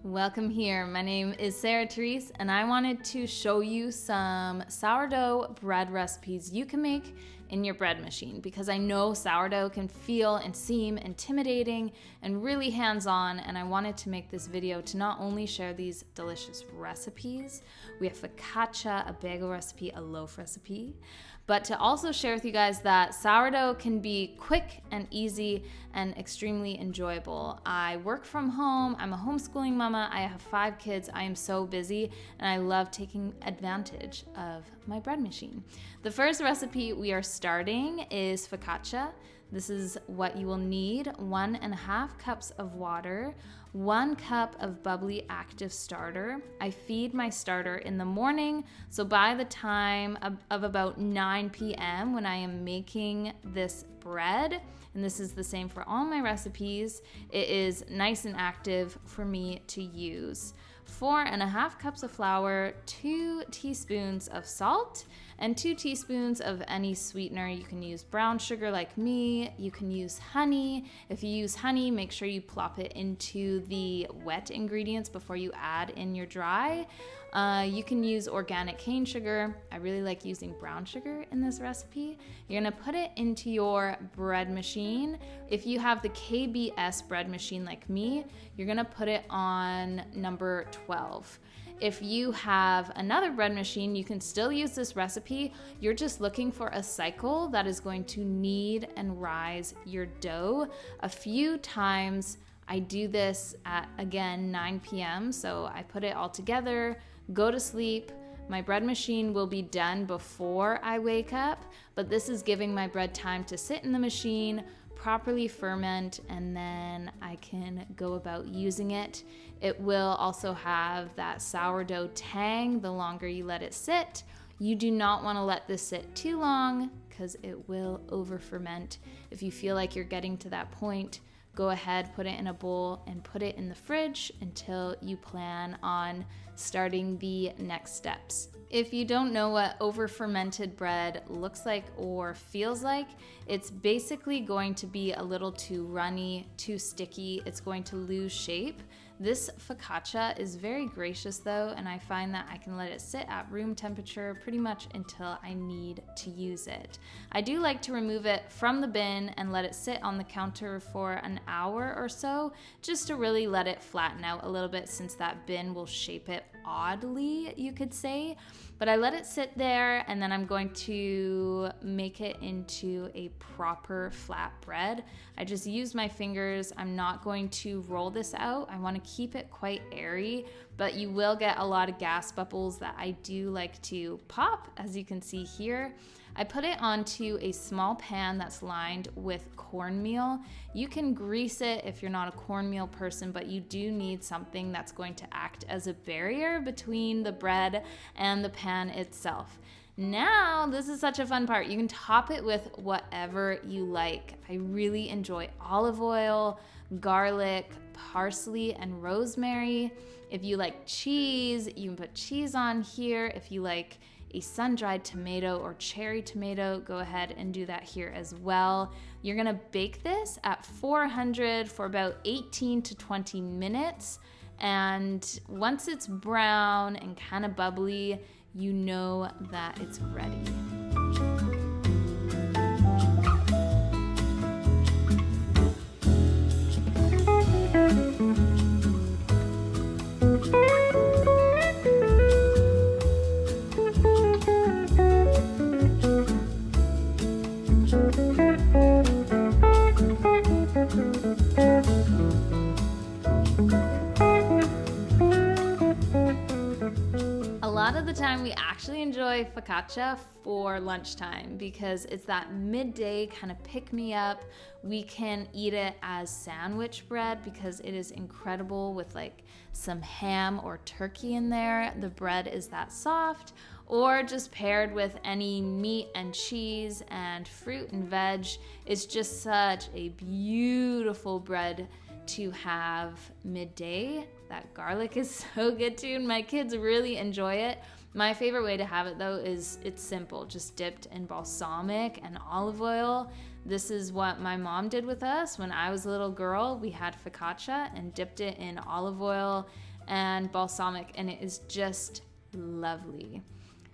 Welcome here. My name is Therese, and I wanted to show you some sourdough bread recipes you can make in your bread machine, because I know sourdough can feel and seem intimidating and really hands-on, and I wanted to make this video to not only share these delicious recipes, we have focaccia, a bagel recipe, a loaf recipe, but to also share with you guys that sourdough can be quick and easy and extremely enjoyable. I work from home, I'm a homeschooling mama, I have 5 kids, I am so busy, and I love taking advantage of my bread machine. The first recipe we are starting is focaccia. This is what you will need: 1.5 cups of water, 1 cup of bubbly active starter. I feed my starter in the morning, so by the time of about 9 p.m. when I am making this bread, and this is the same for all my recipes, it is nice and active for me to use. 4.5 cups of flour, 2 teaspoons of salt, and 2 teaspoons of any sweetener. You can use brown sugar like me, you can use honey. If you use honey, make sure you plop it into the wet ingredients before you add in your dry. You can use organic cane sugar. I really like using brown sugar in this recipe. You're gonna put it into your bread machine. If you have the KBS bread machine like me, you're gonna put it on number 12. If you have another bread machine, you can still use this recipe. You're just looking for a cycle that is going to knead and rise your dough a few times. I do this at, again, 9 p.m. So I put it all together, go to sleep. My bread machine will be done before I wake up, but this is giving my bread time to sit in the machine, properly ferment, and then I can go about using it. It will also have that sourdough tang the longer you let it sit. You do not want to let this sit too long because it will over ferment. If you feel like you're getting to that point, go ahead, put it in a bowl and put it in the fridge until you plan on starting the next steps. If you don't know what over fermented bread looks like or feels like, it's basically going to be a little too runny, too sticky. It's going to lose shape. This focaccia is very gracious though, and I find that I can let it sit at room temperature pretty much until I need to use it. I do like to remove it from the bin and let it sit on the counter for an hour or so, just to really let it flatten out a little bit, since that bin will shape it oddly, you could say. But I let it sit there, and then I'm going to make it into a proper flat bread. I just use my fingers. I'm not going to roll this out. I want to keep it quite airy, but you will get a lot of gas bubbles that I do like to pop, as you can see here. I put it onto a small pan that's lined with cornmeal. You can grease it if you're not a cornmeal person, but you do need something that's going to act as a barrier between the bread and the pan itself. Now, this is such a fun part. You can top it with whatever you like. I really enjoy olive oil, garlic, parsley, and rosemary. If you like cheese, you can put cheese on here. If you like a sun-dried tomato or cherry tomato, go ahead and do that here as well. You're gonna bake this at 400 for about 18 to 20 minutes. And once it's brown and kind of bubbly, you know that it's ready. A lot of the time we actually enjoy focaccia for lunchtime because it's that midday kind of pick-me-up. We can eat it as sandwich bread because it is incredible with like some ham or turkey in there. The bread is that soft, or just paired with any meat and cheese and fruit and veg. It's just such a beautiful bread to have midday. That garlic is so good too, and my kids really enjoy it. My favorite way to have it though is it's simple, just dipped in balsamic and olive oil. This is what my mom did with us when I was a little girl. We had focaccia and dipped it in olive oil and balsamic, and it is just lovely.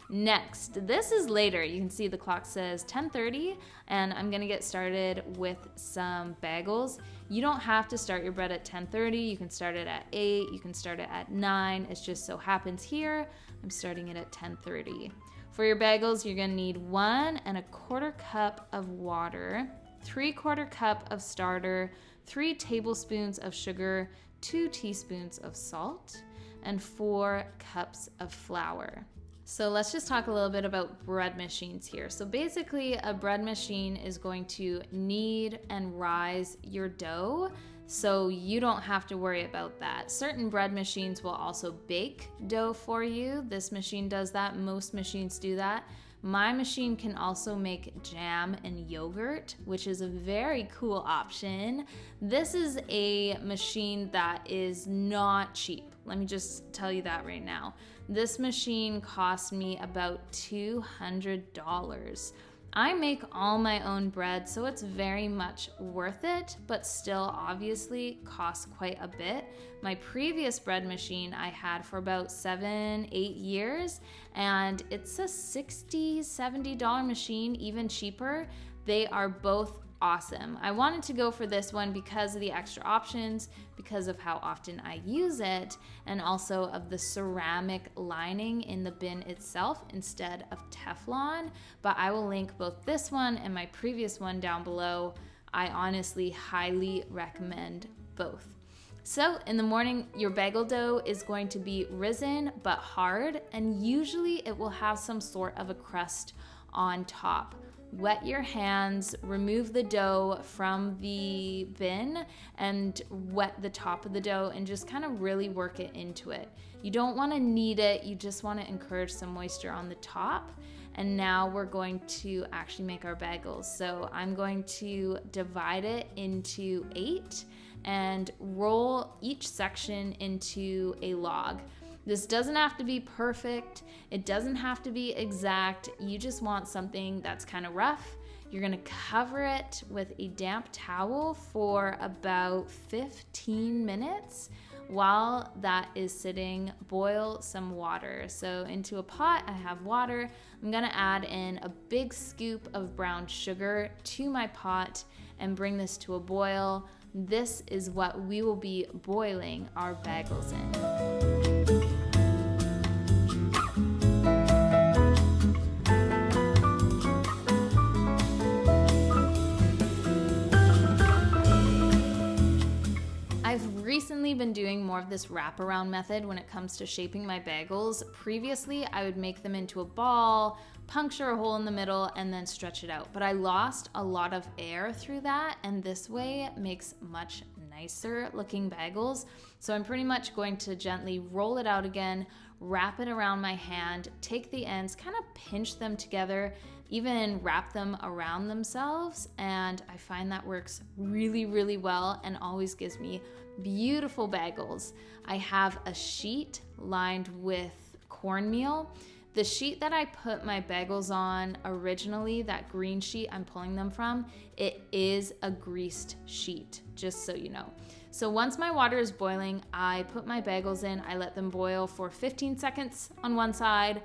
Next, this is later. You can see the clock says 10:30, and I'm gonna get started with some bagels. You don't have to start your bread at 10:30. You can start it at 8, you can start it at 9. It just so happens here, I'm starting it at 10:30. For your bagels, you're gonna need 1 1/4 cup of water, 3/4 cup of starter, 3 tablespoons of sugar, 2 teaspoons of salt, and 4 cups of flour. So let's just talk a little bit about bread machines here. So basically, a bread machine is going to knead and rise your dough, so you don't have to worry about that. Certain bread machines will also bake dough for you. This machine does that. Most machines do that. My machine can also make jam and yogurt, which is a very cool option. This is a machine that is not cheap. Let me just tell you that right now. This machine cost me about $200. I make all my own bread, so it's very much worth it, but still obviously costs quite a bit. My previous bread machine I had for about 7-8 years, and it's a $60, $70 machine, even cheaper. They are both awesome. I wanted to go for this one because of the extra options, because of how often I use it, and also of the ceramic lining in the bin itself instead of Teflon. But I will link both this one and my previous one down below. I honestly highly recommend both. So in the morning, your bagel dough is going to be risen but hard, and usually it will have some sort of a crust on top. Wet your hands, remove the dough from the bin, and wet the top of the dough and just kind of really work it into it. You don't want to knead it, you just want to encourage some moisture on the top. And now we're going to actually make our bagels. So I'm going to divide it into 8 and roll each section into a log. This doesn't have to be perfect. It doesn't have to be exact. You just want something that's kind of rough. You're gonna cover it with a damp towel for about 15 minutes. While that is sitting, boil some water. So into a pot, I have water. I'm gonna add in a big scoop of brown sugar to my pot and bring this to a boil. This is what we will be boiling our bagels in. I've recently been doing more of this wraparound method when it comes to shaping my bagels. Previously, I would make them into a ball, puncture a hole in the middle, and then stretch it out. But I lost a lot of air through that, and this way makes much nicer looking bagels. So I'm pretty much going to gently roll it out again, wrap it around my hand, take the ends, kind of pinch them together, even wrap them around themselves, and I find that works really, really well and always gives me beautiful bagels. I have a sheet lined with cornmeal. The sheet that I put my bagels on originally, that green sheet I'm pulling them from, it is a greased sheet, just so you know. So once my water is boiling, I put my bagels in, I let them boil for 15 seconds on one side,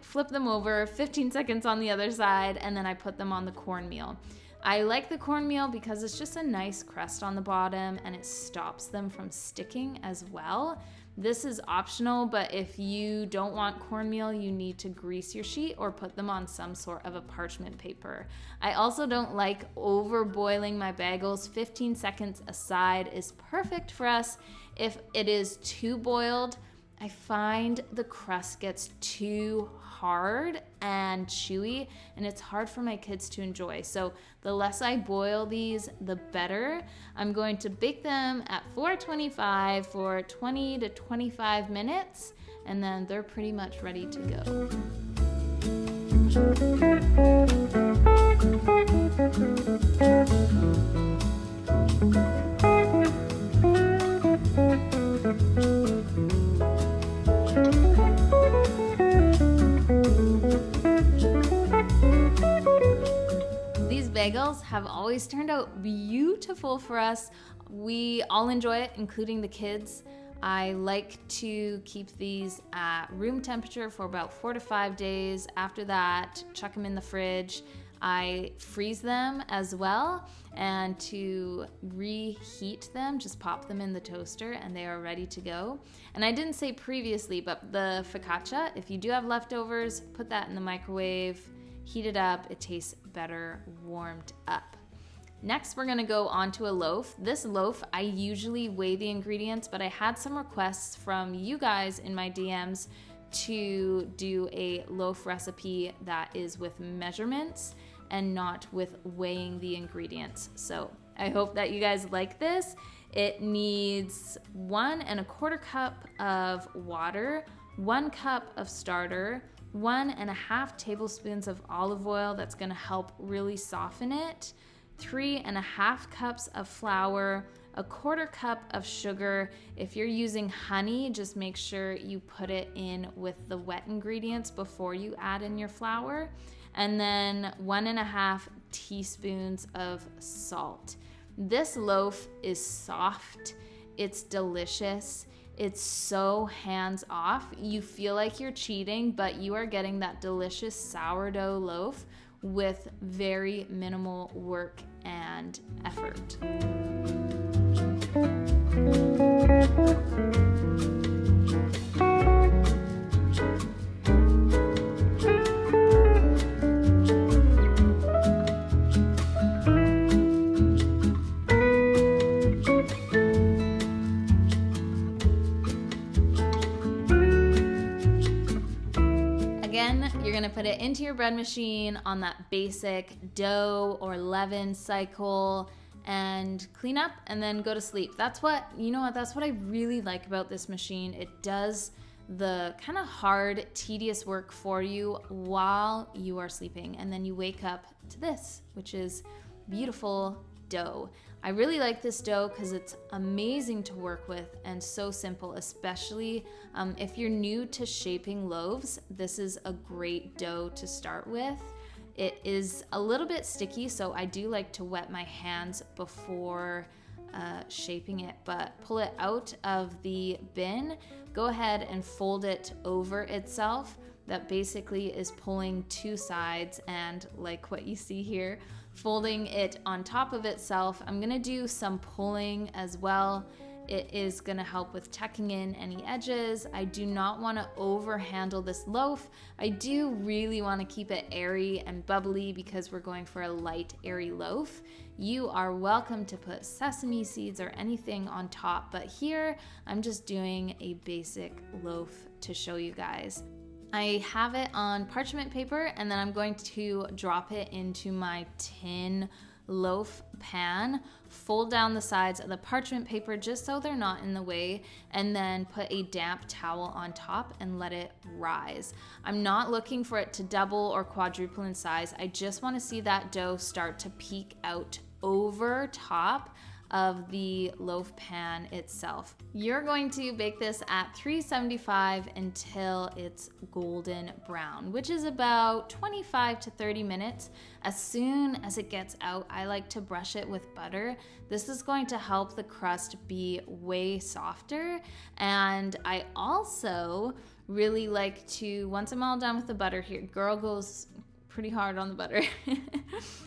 flip them over, 15 seconds on the other side, and then I put them on the cornmeal. I like the cornmeal because it's just a nice crust on the bottom and it stops them from sticking as well. This is optional, but if you don't want cornmeal, you need to grease your sheet or put them on some sort of a parchment paper. I also don't like over boiling my bagels. 15 seconds aside is perfect for us. If it is too boiled, I find the crust gets too hard and chewy, and it's hard for my kids to enjoy. So the less I boil these, the better. I'm going to bake them at 425 for 20 to 25 minutes, and then they're pretty much ready to go. Bagels have always turned out beautiful for us. We all enjoy it, including the kids. I like to keep these at room temperature for about 4 to 5 days. After that, chuck them in the fridge. I freeze them as well, and to reheat them, just pop them in the toaster and they are ready to go. And I didn't say previously, but the focaccia, if you do have leftovers, put that in the microwave, heat it up. It tastes better warmed up. Next, we're gonna go on to a loaf. This loaf, I usually weigh the ingredients, but I had some requests from you guys in my DMs to do a loaf recipe that is with measurements and not with weighing the ingredients. So I hope that you guys like this. It needs 1 1/4 cup of water, 1 cup of starter, 1 1/2 tablespoons of olive oil that's gonna help really soften it, 3 1/2 cups of flour, 1/4 cup of sugar. If you're using honey, just make sure you put it in with the wet ingredients before you add in your flour. And then 1 1/2 teaspoons of salt. This loaf is soft, it's delicious, it's so hands off. You feel like you're cheating, but you are getting that delicious sourdough loaf with very minimal work and effort. Again, you're gonna put it into your bread machine on that basic dough or leaven cycle and clean up and then go to sleep. That's what I really like about this machine. It does the kind of hard, tedious work for you while you are sleeping. And then you wake up to this, which is beautiful dough. I really like this dough because it's amazing to work with and so simple, especially if you're new to shaping loaves. This is a great dough to start with. It is a little bit sticky, so I do like to wet my hands before shaping it, but pull it out of the bin, go ahead and fold it over itself. That basically is pulling 2 sides, and like what you see here, folding it on top of itself. I'm gonna do some pulling as well. It is gonna help with tucking in any edges. I do not wanna over handle this loaf. I do really wanna keep it airy and bubbly because we're going for a light, airy loaf. You are welcome to put sesame seeds or anything on top, but here I'm just doing a basic loaf to show you guys. I have it on parchment paper, and then I'm going to drop it into my tin loaf pan, fold down the sides of the parchment paper just so they're not in the way, and then put a damp towel on top and let it rise. I'm not looking for it to double or quadruple in size. I just want to see that dough start to peek out over top of the loaf pan itself. You're going to bake this at 375 until it's golden brown, which is about 25 to 30 minutes. As soon as it gets out, I like to brush it with butter. This is going to help the crust be way softer. And I also really like to, once I'm all done with the butter here, girl goes pretty hard on the butter.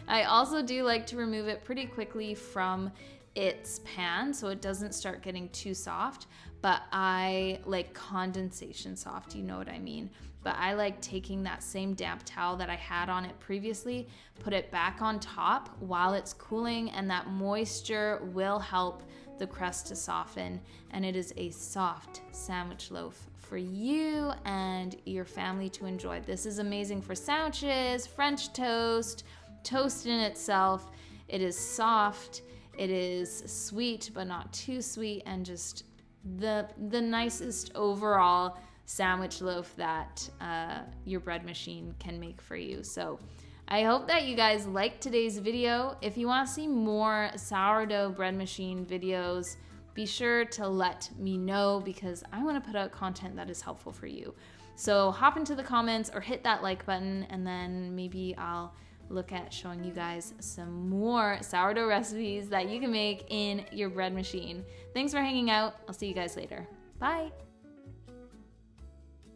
I also do like to remove it pretty quickly from its pan so it doesn't start getting too soft, but I like condensation soft, you know what I mean. But I like taking that same damp towel that I had on it previously, put it back on top while it's cooling, and that moisture will help the crust to soften, and it is a soft sandwich loaf for you and your family to enjoy. This is amazing for sandwiches, French toast, toast in itself. It is soft, it is sweet but not too sweet, and just the nicest overall sandwich loaf that your bread machine can make for you. So I hope that you guys liked today's video. If you want to see more sourdough bread machine videos, be sure to let me know because I want to put out content that is helpful for you. So hop into the comments or hit that like button, and then maybe I'll look at showing you guys some more sourdough recipes that you can make in your bread machine. Thanks for hanging out. I'll see you guys later. Bye.